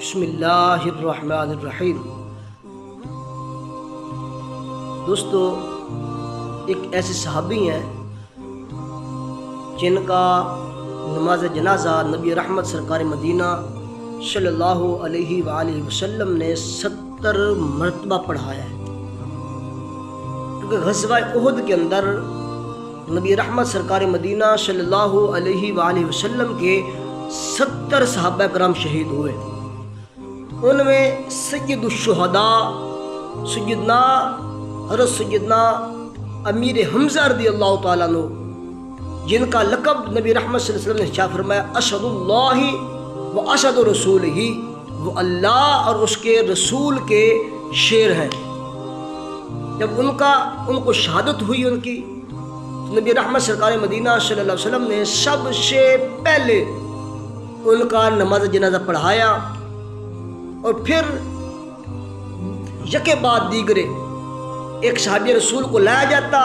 بسم اللہ الرحمن الرحیم۔ دوستو، ایک ایسے صحابی ہیں جن کا نماز جنازہ نبی رحمت سرکار مدینہ صلی اللہ علیہ وآلہ وسلم نے 70 مرتبہ پڑھایا ہے، کیونکہ غزوہ احد کے اندر نبی رحمت سرکار مدینہ صلی اللہ علیہ وآلہ وسلم کے 70 صحابہ کرام شہید ہوئے۔ ان میں سید الشہداء سیدنا حضرت سیدنا امیر حمزہ رضی اللہ تعالیٰ عنہ، جن کا لقب نبی رحمت صلی اللہ علیہ وسلم نے شاہ فرمایا اشہد اللہ و اشہد رسول ہی، وہ اللہ اور اس کے رسول کے شیر ہیں۔ جب ان کو شہادت ہوئی ان کی، نبی رحمت سرکار مدینہ صلی اللہ علیہ وسلم نے سب سے پہلے ان کا نماز جنازہ پڑھایا، اور پھر یکے بعد دیگرے ایک صحابی رسول کو لایا جاتا،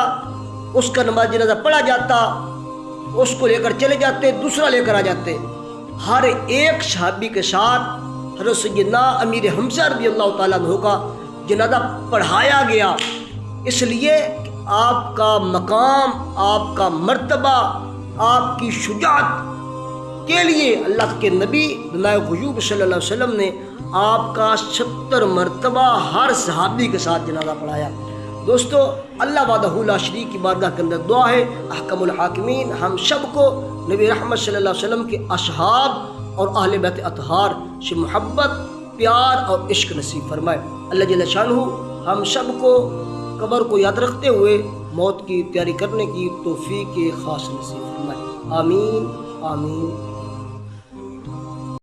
اس کا نماز جنازہ پڑھا جاتا، اس کو لے کر چلے جاتے، دوسرا لے کر آ جاتے۔ ہر ایک صحابی کے ساتھ حضرت سیدنا امیر حمزہ رضی اللہ تعالیٰ عنہ کا جنازہ پڑھایا گیا، اس لیے کہ آپ کا مقام، آپ کا مرتبہ، آپ کی شجاعت کے لیے اللہ کے نبی نائب غیوب صلی اللہ علیہ وسلم نے آپ کا 70 مرتبہ ہر صحابی کے ساتھ جنازہ پڑھایا۔ دوستو، اللہ وحدہ لا شریک کی بارگاہ کے اندر دعا ہے، احکم الحاکمین ہم سب کو نبی رحمت صلی اللہ علیہ وسلم کے اصحاب اور اہل بیت اطہار سے محبت، پیار اور عشق نصیب فرمائے۔ اللہ جل شانہ ہم سب کو قبر کو یاد رکھتے ہوئے موت کی تیاری کرنے کی توفیق خاص نصیب فرمائے۔ آمین آمین۔